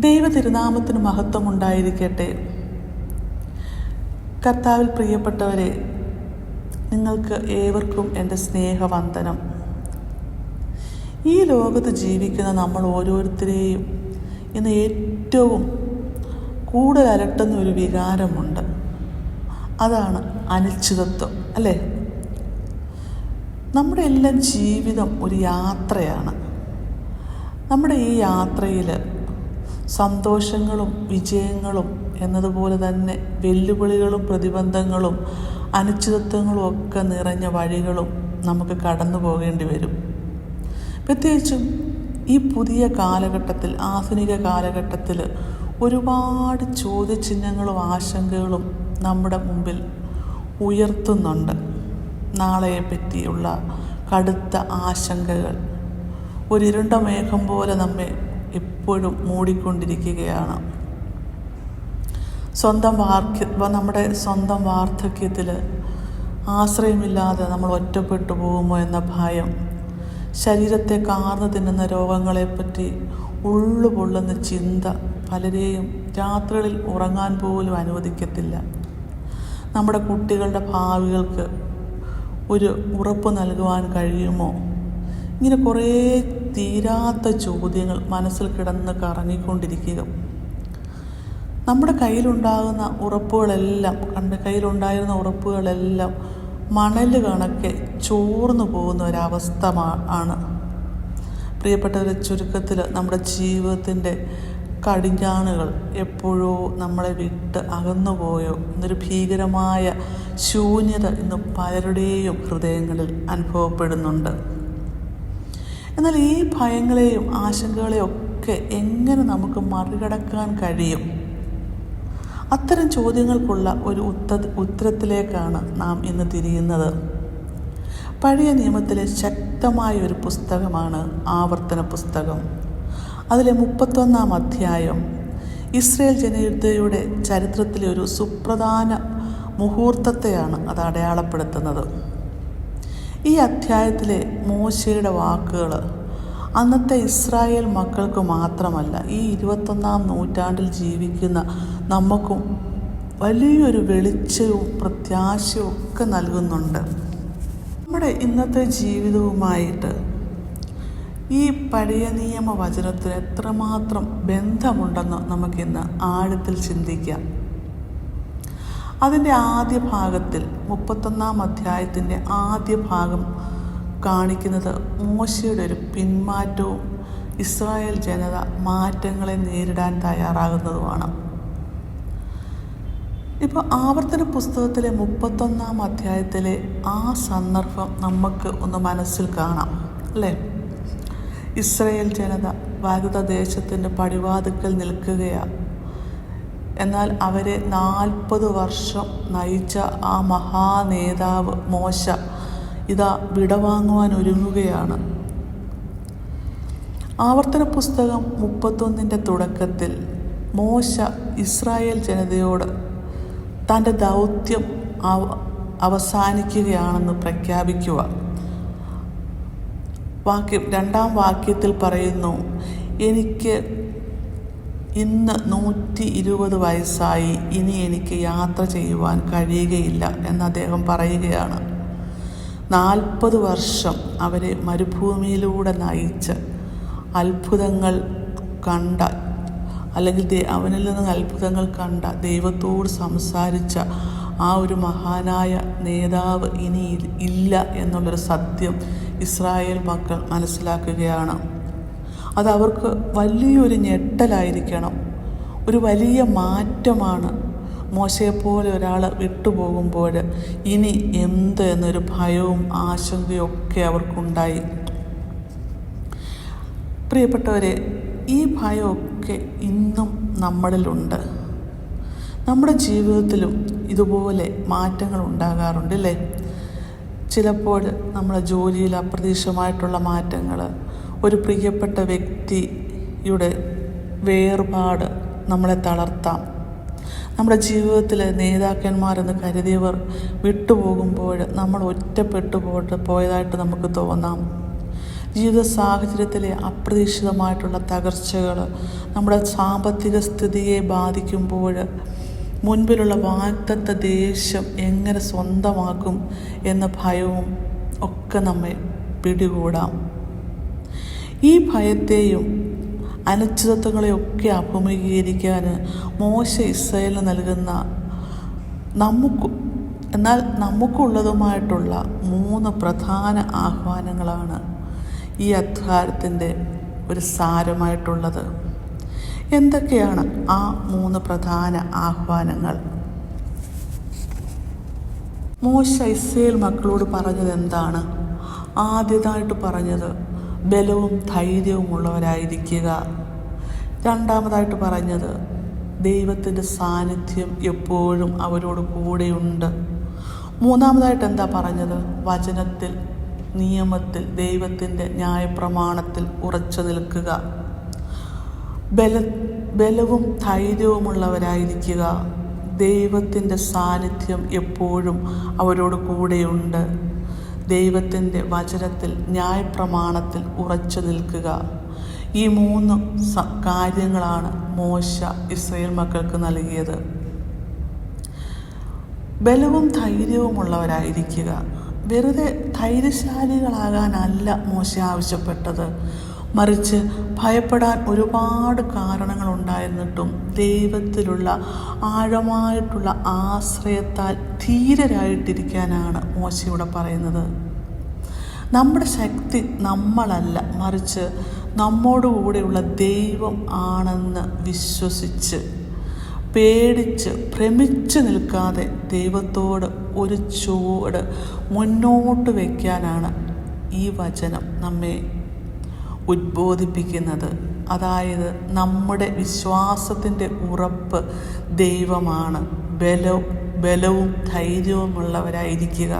ദൈവ തിരുനാമത്തിന് മഹത്വം ഉണ്ടായിരിക്കട്ടെ. കർത്താവിൽ പ്രിയപ്പെട്ടവരെ, നിങ്ങൾക്ക് ഏവർക്കും എൻ്റെ സ്നേഹവന്ദനം. ഈ ലോകത്ത് ജീവിക്കുന്ന നമ്മൾ ഓരോരുത്തരെയും ഇന്ന് ഏറ്റവും കൂടുതൽ അലട്ടുന്ന ഒരു വികാരമുണ്ട്. അതാണ് അനിശ്ചിതത്വം, അല്ലേ? നമ്മുടെ എല്ലാം ജീവിതം ഒരു യാത്രയാണ്. നമ്മുടെ ഈ യാത്രയിൽ സന്തോഷങ്ങളും വിജയങ്ങളും എന്നതുപോലെ തന്നെ വെല്ലുവിളികളും പ്രതിബന്ധങ്ങളും അനിശ്ചിതത്വങ്ങളും ഒക്കെ നിറഞ്ഞ വഴികളും നമുക്ക് കടന്നു പോകേണ്ടി വരും. പ്രത്യേകിച്ചും ഈ പുതിയ കാലഘട്ടത്തിൽ, ആധുനിക കാലഘട്ടത്തിൽ ഒരുപാട് ചോദ്യചിഹ്നങ്ങളും ആശങ്കകളും നമ്മുടെ മുമ്പിൽ ഉയർത്തുന്നുണ്ട്. നാളെയെ പറ്റിയുള്ള കടുത്ത ആശങ്കകൾ ഒരിരുണ്ട മേഘം പോലെ നമ്മെ എപ്പോഴും മൂടിക്കൊണ്ടിരിക്കുകയാണ്. നമ്മുടെ സ്വന്തം വാർദ്ധക്യത്തിൽ ആശ്രയമില്ലാതെ നമ്മൾ ഒറ്റപ്പെട്ടു പോകുമോ എന്ന ഭയം, ശരീരത്തെ കാർന്നു തിന്നുന്ന രോഗങ്ങളെപ്പറ്റി ഉള്ളുപൊള്ളുന്ന ചിന്ത പലരെയും രാത്രികളിൽ ഉറങ്ങാൻ പോലും അനുവദിക്കത്തില്ല. നമ്മുടെ കുട്ടികളുടെ ഭാവികൾക്ക് ഒരു ഉറപ്പ് നൽകുവാൻ കഴിയുമോ? ഇങ്ങനെ കുറേ തീരാത്ത ചോദ്യങ്ങൾ മനസ്സിൽ കിടന്ന് കറങ്ങിക്കൊണ്ടിരിക്കുക. നമ്മുടെ കയ്യിലുണ്ടായിരുന്ന ഉറപ്പുകളെല്ലാം മണൽ കണക്കെ ചോർന്നു പോകുന്ന ഒരവസ്ഥ ആണ്. പ്രിയപ്പെട്ടവരെ, ചുരുക്കത്തിൽ നമ്മുടെ ജീവിതത്തിൻ്റെ കടിഞ്ഞാണുകൾ എപ്പോഴോ നമ്മളെ വിട്ട് അകന്നുപോയോ എന്നൊരു ഭീകരമായ ശൂന്യത ഇന്ന് പലരുടെയും ഹൃദയങ്ങളിൽ അനുഭവപ്പെടുന്നുണ്ട്. എന്നാൽ ഈ ഭയങ്ങളെയും ആശങ്കകളെയും ഒക്കെ എങ്ങനെ നമുക്ക് മറികടക്കാൻ കഴിയും? അത്തരം ചോദ്യങ്ങൾക്കുള്ള ഒരു ഉത്തരത്തിലേക്കാണ് നാം ഇന്ന് തിരിയുന്നത്. പഴയ നിയമത്തിലെ ശക്തമായ ഒരു പുസ്തകമാണ് ആവർത്തന പുസ്തകം. അതിലെ 31-ാം അധ്യായം ഇസ്രായേൽ ജനതയുടെ ചരിത്രത്തിലെ ഒരു സുപ്രധാന മുഹൂർത്തത്തെയാണ് അത് അടയാളപ്പെടുത്തുന്നത്. ഈ അധ്യായത്തിലെ മോശയുടെ വാക്കുകൾ അന്നത്തെ ഇസ്രായേൽ മക്കൾക്ക് മാത്രമല്ല, ഈ 21-ാം നൂറ്റാണ്ടിൽ ജീവിക്കുന്ന നമുക്കും വലിയൊരു വെളിച്ചവും പ്രത്യാശയും ഒക്കെ നൽകുന്നുണ്ട്. നമ്മുടെ ഇന്നത്തെ ജീവിതവുമായിട്ട് ഈ പഴയ നിയമ വചനത്തിന് എത്രമാത്രം ബന്ധമുണ്ടെന്ന് നമുക്കിന്ന് ആഴത്തിൽ ചിന്തിക്കാം. അതിൻ്റെ ആദ്യ ഭാഗത്തിൽ 31-ാം അധ്യായത്തിൻ്റെ ആദ്യ ഭാഗം കാണിക്കുന്നത് മോശയുടെ ഒരു പിന്മാറ്റവും ഇസ്രായേൽ ജനത മാറ്റങ്ങളെ നേരിടാൻ തയ്യാറാകുന്നതുമാണ്. ഇപ്പോൾ ആവർത്തന പുസ്തകത്തിലെ 31-ാം അധ്യായത്തിലെ ആ സന്ദർഭം നമുക്ക് ഒന്ന് മനസ്സിൽ കാണാം, അല്ലേ? ഇസ്രായേൽ ജനത വാഗ്ദത്ത ദേശത്തിൻ്റെ പടിവാതിക്കൽ നിൽക്കുകയാണ്. എന്നാൽ അവരെ 40 വർഷം നയിച്ച ആ മഹാനേതാവ് മോശ ഇതാ വിടവാങ്ങുവാൻ ഒരുങ്ങുകയാണ്. ആവർത്തന പുസ്തകം 31-ൻ്റെ തുടക്കത്തിൽ മോശ ഇസ്രായേൽ ജനതയോട് തൻ്റെ ദൗത്യം അവസാനിക്കുകയാണെന്ന് പ്രഖ്യാപിക്കുക. 2-ാം വാക്യത്തിൽ പറയുന്നു, എനിക്ക് ഇന്ന് 120 വയസ്സായി, ഇനി എനിക്ക് യാത്ര ചെയ്യുവാൻ കഴിയുകയില്ല എന്ന് അദ്ദേഹം പറയുകയാണ്. 40 വർഷം അവരെ മരുഭൂമിയിലൂടെ നയിച്ച് അത്ഭുതങ്ങൾ കണ്ട, അല്ലെങ്കിൽ അവനിൽ നിന്ന് അത്ഭുതങ്ങൾ കണ്ട, ദൈവത്തോട് സംസാരിച്ച ആ ഒരു മഹാനായ നേതാവ് ഇനി ഇല്ല എന്നുള്ളൊരു സത്യം ഇസ്രായേൽ മക്കൾ മനസ്സിലാക്കുകയാണ്. അതവർക്ക് വലിയൊരു ഞെട്ടലായിരിക്കണം, ഒരു വലിയ മാറ്റമാണ്. മോശയെപ്പോലെ ഒരാൾ വിട്ടുപോകുമ്പോൾ ഇനി എന്ത് എന്നൊരു ഭയവും ആശങ്കയും ഒക്കെ അവർക്കുണ്ടായി. പ്രിയപ്പെട്ടവരെ, ഈ ഭയമൊക്കെ ഇന്നും നമ്മളിലുണ്ട്. നമ്മുടെ ജീവിതത്തിലും ഇതുപോലെ മാറ്റങ്ങൾ ഉണ്ടാകാറുണ്ട്, അല്ലേ? ചിലപ്പോൾ നമ്മുടെ ജോലിയിൽ അപ്രതീക്ഷിതമായിട്ടുള്ള മാറ്റങ്ങൾ, ഒരു പ്രിയപ്പെട്ട വ്യക്തിയുടെ വേർപാട് നമ്മളെ തളർത്താം. നമ്മുടെ ജീവിതത്തിൽ നേതാക്കന്മാരെന്ന് കരുതിയവർ വിട്ടുപോകുമ്പോൾ നമ്മൾ ഒറ്റപ്പെട്ടു പോയതായിട്ട് നമുക്ക് തോന്നാം. ജീവിത സാഹചര്യത്തിലെ അപ്രതീക്ഷിതമായിട്ടുള്ള തകർച്ചകൾ നമ്മുടെ സാമ്പത്തിക സ്ഥിതിയെ ബാധിക്കുമ്പോൾ മുൻപിലുള്ള വാഗ്ദത്ത ദേശം എങ്ങനെ സ്വന്തമാക്കും എന്ന ഭയവും ഒക്കെ നമ്മെ പിടികൂടാം. ഈ ഭയത്തെയും അനിശ്ചിതത്വങ്ങളെയൊക്കെ അഭിമുഖീകരിക്കാൻ മോശ ഇസ്രായേലിന് നൽകുന്ന നമുക്കുള്ളതുമായിട്ടുള്ള 3 പ്രധാന ആഹ്വാനങ്ങളാണ് ഈ അധ്യായത്തിൻ്റെ ഒരു സാരമായിട്ടുള്ളത്. എന്തൊക്കെയാണ് ആ 3 പ്രധാന ആഹ്വാനങ്ങൾ? മോശ ഇസ്രായേൽ മക്കളോട് പറഞ്ഞത് എന്താണ്? ആദ്യമായിട്ട് പറഞ്ഞത് ബലവും ധൈര്യവും ഉള്ളവരായിരിക്കുക. രണ്ടാമതായിട്ട് പറഞ്ഞത് ദൈവത്തിൻ്റെ സാന്നിധ്യം എപ്പോഴും അവരോട് കൂടെയുണ്ട്. മൂന്നാമതായിട്ട് എന്താ പറഞ്ഞത്? വചനത്തിൽ, നിയമത്തിൽ, ദൈവത്തിൻ്റെ ന്യായപ്രമാണത്തിൽ ഉറച്ചു നിൽക്കുക. ബലവും ധൈര്യവുമുള്ളവരായിരിക്കുക. ദൈവത്തിൻ്റെ സാന്നിധ്യം എപ്പോഴും അവരോട് കൂടെയുണ്ട്. ദൈവത്തിൻ്റെ വചനത്തിൽ, ന്യായപ്രമാണത്തിൽ ഉറച്ചു നിൽക്കുക. ഈ 3 കാര്യങ്ങളാണ് മോശ ഇസ്രായേൽ മക്കൾക്ക് നൽകിയത്. ബലവും ധൈര്യവുമുള്ളവരായിരിക്കുക. വെറുതെ ധൈര്യശാലികളാകാനല്ല മോശ ആവശ്യപ്പെട്ടത്, മറിച്ച് ഭയപ്പെടാൻ ഒരുപാട് കാരണങ്ങളുണ്ടായിരുന്നിട്ടും ദൈവത്തിലുള്ള ആഴമായിട്ടുള്ള ആശ്രയത്താൽ ധീരരായിട്ടിരിക്കാനാണ് മോശ ഇവിടെ പറയുന്നത്. നമ്മുടെ ശക്തി നമ്മളല്ല, മറിച്ച് നമ്മോടുകൂടെയുള്ള ദൈവം ആണെന്ന് വിശ്വസിച്ച് പേടിച്ച് ഭ്രമിച്ച് നിൽക്കാതെ ദൈവത്തോട് ഒരു ചുവട് മുന്നോട്ട് വയ്ക്കാനാണ് ഈ വചനം നമ്മെ ഉദ്ബോധിപ്പിക്കുന്നത്. അതായത് നമ്മുടെ വിശ്വാസത്തിൻ്റെ ഉറപ്പ് ദൈവമാണ്. ബലവും ധൈര്യവുമുള്ളവരായിരിക്കുക.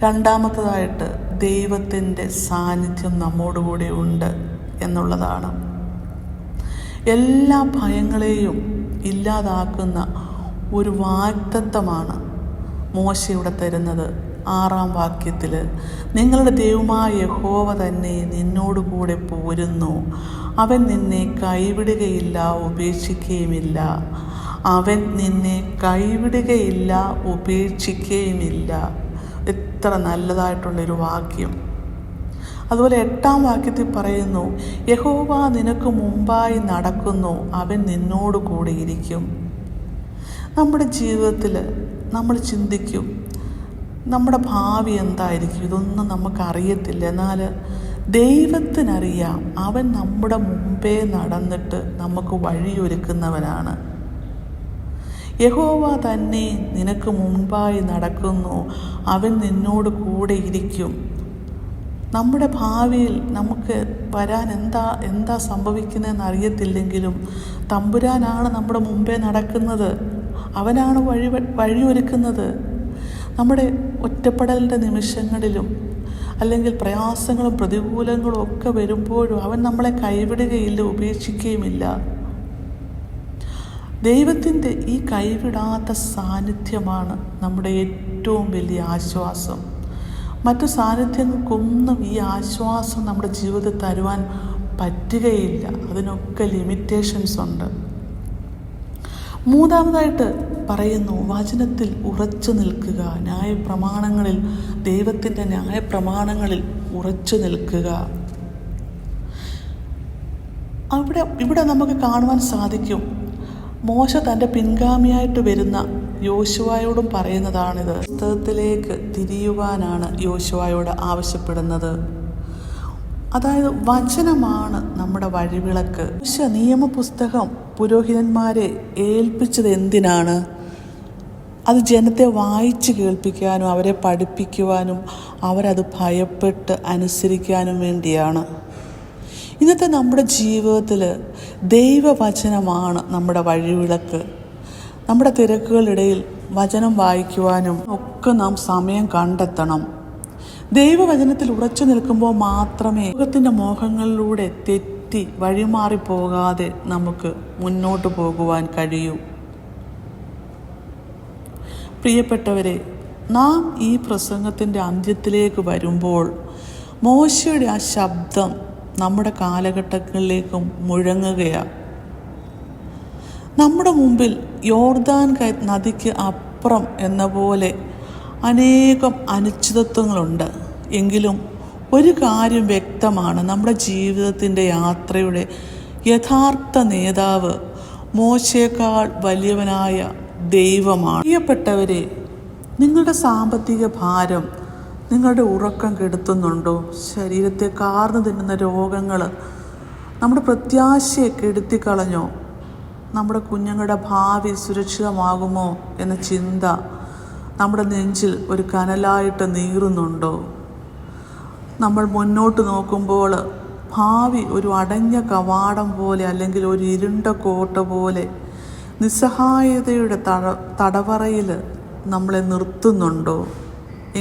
രണ്ടാമത്തേതായിട്ട് ദൈവത്തിൻ്റെ സാന്നിധ്യം നമ്മോടുകൂടെ ഉണ്ട് എന്നുള്ളതാണ്. എല്ലാ ഭയങ്ങളെയും ഇല്ലാതാക്കുന്ന ഒരു വാഗ്ദത്തമാണ് മോശ ഇവിടെ തരുന്നത്. 6-ാം വാക്യത്തിൽ, നിങ്ങളുടെ ദൈവമായ യഹോവ തന്നെ നിന്നോടുകൂടെ പോരുന്നു, അവൻ നിന്നെ കൈവിടുകയില്ല ഉപേക്ഷിക്കുകയുമില്ല. അവൻ നിന്നെ കൈവിടുകയില്ല ഉപേക്ഷിക്കുകയുമില്ല. എത്ര നല്ലതായിട്ടുള്ളൊരു വാക്യം. അതുപോലെ 8-ാം വാക്യത്തിൽ പറയുന്നു, യഹോവ നിനക്ക് മുമ്പായി നടക്കുന്നു, അവൻ നിന്നോട് കൂടെ ഇരിക്കും. നമ്മുടെ ജീവിതത്തിൽ നമ്മൾ ചിന്തിക്കും, നമ്മുടെ ഭാവി എന്തായിരിക്കും, ഇതൊന്നും നമുക്കറിയത്തില്ല. എന്നാൽ ദൈവത്തിനറിയാം, അവൻ നമ്മുടെ മുമ്പേ നടന്നിട്ട് നമുക്ക് വഴിയൊരുക്കുന്നവനാണ്. യഹോവ തന്നെ നിനക്ക് മുൻപായി നടക്കുന്നു, അവൻ നിന്നോട് കൂടെ ഇരിക്കും. നമ്മുടെ ഭാവിയിൽ നമുക്ക് വരാൻ എന്താ സംഭവിക്കുന്നതെന്ന് അറിയത്തില്ലെങ്കിലും തമ്പുരാനാണ് നമ്മുടെ മുമ്പേ നടക്കുന്നത്. അവനാണ് വഴിയൊരുക്കുന്നത്. നമ്മുടെ ഒറ്റപ്പെടലിൻ്റെ നിമിഷങ്ങളിലും അല്ലെങ്കിൽ പ്രയാസങ്ങളും പ്രതികൂലങ്ങളും ഒക്കെ വരുമ്പോഴും അവൻ നമ്മളെ കൈവിടുകയില്ല, ഉപേക്ഷിക്കുകയുമില്ല. ദൈവത്തിൻ്റെ ഈ കൈവിടാത്ത സാന്നിധ്യമാണ് നമ്മുടെ ഏറ്റവും വലിയ ആശ്വാസം. മറ്റു സാന്നിധ്യങ്ങൾക്കൊന്നും ഈ ആശ്വാസം നമ്മുടെ ജീവിതത്തിൽ തരുവാൻ പറ്റുകയില്ല. അതിനൊക്കെ ലിമിറ്റേഷൻസ് ഉണ്ട്. മൂന്നാമതായിട്ട് പറയുന്നു, വചനത്തിൽ ഉറച്ചു നിൽക്കുക. ന്യായപ്രമാണങ്ങളിൽ, ദൈവത്തിൻ്റെ ന്യായപ്രമാണങ്ങളിൽ ഉറച്ചു നിൽക്കുക. ഇവിടെ നമുക്ക് കാണുവാൻ സാധിക്കും, മോശ തൻ്റെ പിൻഗാമിയായിട്ട് വരുന്ന യോശുവയോടും പറയുന്നതാണിത്. പുസ്തകത്തിലേക്ക് തിരിയുവാനാണ് യോശുവയോട് ആവശ്യപ്പെടുന്നത്. അതായത് വചനമാണ് നമ്മുടെ വഴിവിളക്ക്. നിയമപുസ്തകം പുരോഹിതന്മാരെ ഏൽപ്പിച്ചത് എന്തിനാണ്? അത് ജനത്തെ വായിച്ച് കേൾപ്പിക്കാനും അവരെ പഠിപ്പിക്കുവാനും അവരത് ഭയപ്പെട്ട് അനുസരിക്കാനും വേണ്ടിയാണ്. ഇന്നത്തെ നമ്മുടെ ജീവിതത്തിൽ ദൈവവചനമാണ് നമ്മുടെ വഴിവിളക്ക്. നമ്മുടെ തിരക്കുകളിടയിൽ വചനം വായിക്കുവാനും ഒക്കെ നാം സമയം കണ്ടെത്തണം. ദൈവവചനത്തിൽ ഉറച്ചു നിൽക്കുമ്പോൾ മാത്രമേ ലോകത്തിൻ്റെ മോഹങ്ങളിലൂടെ തെറ്റി വഴിമാറിപ്പോകാതെ നമുക്ക് മുന്നോട്ട് പോകുവാൻ കഴിയൂ. പ്രിയപ്പെട്ടവരെ, നാം ഈ പ്രസംഗത്തിൻ്റെ അന്ത്യത്തിലേക്ക് വരുമ്പോൾ മോശയുടെ ആ ശബ്ദം നമ്മുടെ കാലഘട്ടങ്ങളിലേക്കും മുഴങ്ങുകയാണ്. നമ്മുടെ മുമ്പിൽ യോർദാൻ നദിക്ക് അപ്പുറം എന്ന പോലെ അനേകം അനിശ്ചിതത്വങ്ങളുണ്ട്. എങ്കിലും ഒരു കാര്യം വ്യക്തമാണ്, നമ്മുടെ ജീവിതത്തിൻ്റെ യാത്രയുടെ യഥാർത്ഥ നേതാവ് മോശയേക്കാൾ വലിയവനായ ദൈവമാണ്. പ്രിയപ്പെട്ടവരെ, നിങ്ങളുടെ സാമ്പത്തിക ഭാരം നിങ്ങളുടെ ഉറക്കം കെടുത്തുന്നുണ്ടോ? ശരീരത്തെ കാർന്നു തിന്നുന്ന രോഗങ്ങൾ നമ്മുടെ പ്രത്യാശയെ കെടുത്തിക്കളഞ്ഞോ? നമ്മുടെ കുഞ്ഞുങ്ങളുടെ ഭാവി സുരക്ഷിതമാകുമോ എന്ന ചിന്ത നമ്മുടെ നെഞ്ചിൽ ഒരു കനലായിട്ട് നീറുന്നുണ്ടോ? നമ്മൾ മുന്നോട്ട് നോക്കുമ്പോൾ ഭാവി ഒരു അടഞ്ഞ കവാടം പോലെ അല്ലെങ്കിൽ ഒരു ഇരുണ്ട കോട്ട പോലെ നിസ്സഹായതയുടെ തടവറയിൽ നമ്മളെ നിർത്തുന്നുണ്ടോ?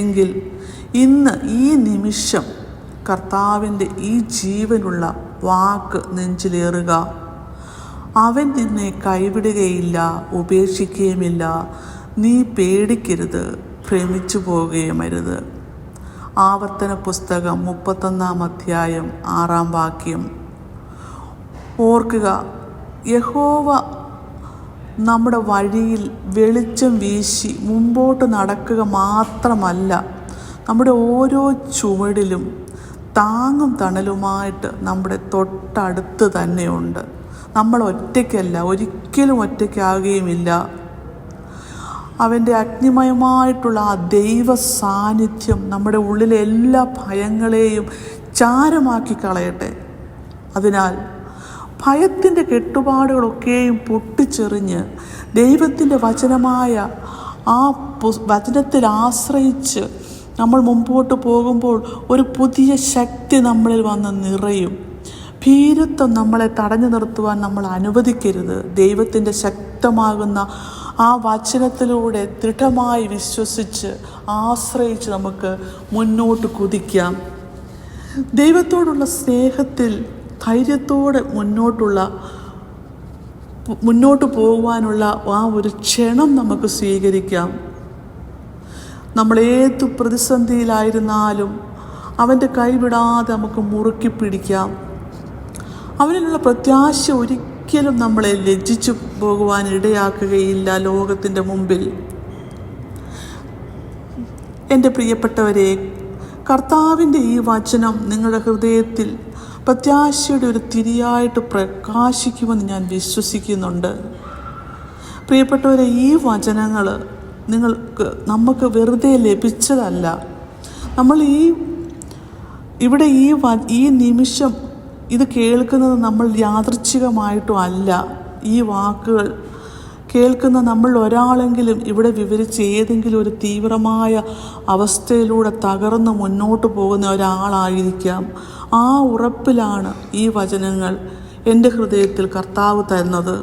എങ്കിൽ ഇന്ന് ഈ നിമിഷം കർത്താവിൻ്റെ ഈ ജീവനുള്ള വാക്ക് നെഞ്ചിലേറുക. അവൻ നിന്നെ കൈവിടുകയില്ല, ഉപേക്ഷിക്കുകയുമില്ല. നീ പേടിക്കരുത്, ഭ്രമിച്ചു പോവുകയുമരുത്. ആവർത്തന പുസ്തകം 31 അധ്യായം 6 വാക്യം. ഓർക്കുക, യഹോവ നമ്മുടെ വഴിയിൽ വെളിച്ചം വീശി മുമ്പോട്ട് നടക്കുക മാത്രമല്ല, നമ്മുടെ ഓരോ ചുവടിലും താങ്ങും തണലുമായിട്ട് നമ്മുടെ തൊട്ടടുത്ത് തന്നെയുണ്ട്. നമ്മൾ ഒറ്റയ്ക്കല്ല, ഒരിക്കലും ഒറ്റയ്ക്കാകുകയുമില്ല. അവൻ്റെ അഗ്നിമയമായിട്ടുള്ള ആ ദൈവ സാന്നിധ്യം നമ്മുടെ ഉള്ളിലെ എല്ലാ ഭയങ്ങളെയും ചാരമാക്കി കളയട്ടെ. അതിനാൽ ഭയത്തിൻ്റെ കെട്ടുപാടുകളൊക്കെയും പൊട്ടിച്ചെറിഞ്ഞ് ദൈവത്തിൻ്റെ വചനമായ ആ വചനത്തിൽ ആശ്രയിച്ച് നമ്മൾ മുമ്പോട്ട് പോകുമ്പോൾ ഒരു പുതിയ ശക്തി നമ്മളിൽ വന്ന് നിറയും. ഭീരുത്വം നമ്മളെ തടഞ്ഞു നിർത്തുവാൻ നമ്മൾ അനുവദിക്കരുത്. ദൈവത്തിൻ്റെ ശക്തമാകുന്ന ആ വചനത്തിലൂടെ ദൃഢമായി വിശ്വസിച്ച് ആശ്രയിച്ച് നമുക്ക് മുന്നോട്ട് കുതിക്കാം. ദൈവത്തോടുള്ള സ്നേഹത്തിൽ ധൈര്യത്തോടെ മുന്നോട്ട് പോകുവാനുള്ള ആ ഒരു ക്ഷണം നമുക്ക് സ്വീകരിക്കാം. നമ്മളേതു പ്രതിസന്ധിയിലായിരുന്നാലും അവൻ്റെ കൈവിടാതെ നമുക്ക് മുറുക്കി പിടിക്കാം. അവനിലുള്ള പ്രത്യാശ ഒരിക്കലും നമ്മളെ ലജ്ജിച്ചു പോകുവാൻ ഇടയാക്കുകയില്ല ലോകത്തിൻ്റെ മുമ്പിൽ. എൻ്റെ പ്രിയപ്പെട്ടവരെ, കർത്താവിൻ്റെ ഈ വചനം നിങ്ങളുടെ ഹൃദയത്തിൽ പ്രത്യാശയുടെ ഒരു തിരിയായിട്ട് പ്രകാശിക്കുമെന്ന് ഞാൻ വിശ്വസിക്കുന്നുണ്ട്. പ്രിയപ്പെട്ടവരെ, ഈ വചനങ്ങൾ നമുക്ക് വെറുതെ ലഭിച്ചതല്ല. നമ്മൾ ഇവിടെ ഈ നിമിഷം ഇത് കേൾക്കുന്നത് നമ്മൾ യാദൃച്ഛികമായിട്ടും അല്ല. ഈ വാക്കുകൾ കേൾക്കുന്ന നമ്മൾ ഒരാളെങ്കിലും ഇവിടെ വിവരിച്ച് ഏതെങ്കിലും ഒരു തീവ്രമായ അവസ്ഥയിലൂടെ തകർന്ന് മുന്നോട്ട് പോകുന്ന ഒരാളായിരിക്കാം. ആ ഉറപ്പിലാണ് ഈ വചനങ്ങൾ എൻ്റെ ഹൃദയത്തിൽ കർത്താവ് തരുന്നത്.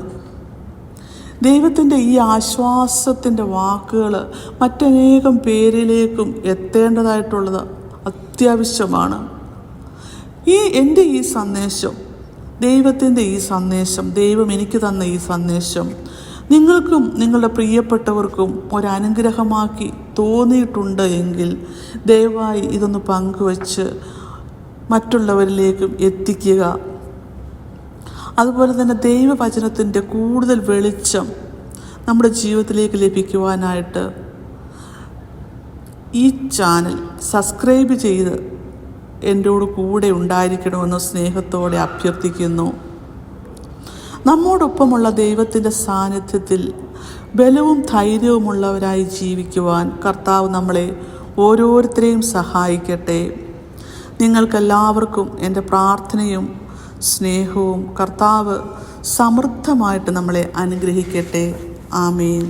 ദൈവത്തിൻ്റെ ഈ ആശ്വാസത്തിൻ്റെ വാക്കുകൾ മറ്റനേകം പേരിലേക്കും എത്തേണ്ടതായിട്ടുള്ളത് അത്യാവശ്യമാണ്. എൻ്റെ ഈ സന്ദേശം, ദൈവത്തിൻ്റെ ഈ സന്ദേശം, ദൈവം എനിക്ക് തന്ന ഈ സന്ദേശം നിങ്ങൾക്കും നിങ്ങളുടെ പ്രിയപ്പെട്ടവർക്കും ഒരനുഗ്രഹമാക്കി തോന്നിയിട്ടുണ്ട് എങ്കിൽ ദയവായി ഇതൊന്ന് പങ്കുവച്ച് മറ്റുള്ളവരിലേക്കും എത്തിക്കുക. അതുപോലെ തന്നെ ദൈവവചനത്തിൻ്റെ കൂടുതൽ വെളിച്ചം നമ്മുടെ ജീവിതത്തിലേക്ക് ലഭിക്കുവാനായിട്ട് ഈ ചാനൽ സബ്സ്ക്രൈബ് ചെയ്ത് എന്നോട് കൂടെ ഉണ്ടായിരിക്കണമെന്ന് സ്നേഹത്തോടെ അഭ്യർത്ഥിക്കുന്നു. നമ്മോടൊപ്പമുള്ള ദൈവത്തിൻ്റെ സാന്നിധ്യത്തിൽ ബലവും ധൈര്യവുമുള്ളവരായി ജീവിക്കുവാൻ കർത്താവ് നമ്മളെ ഓരോരുത്തരെയും സഹായിക്കട്ടെ. നിങ്ങൾക്കെല്ലാവർക്കും എൻ്റെ പ്രാർത്ഥനയും സ്നേഹവും കർത്താവ് സമൃദ്ധമായിട്ട് നമ്മളെ അനുഗ്രഹിക്കട്ടെ. ആമേൻ.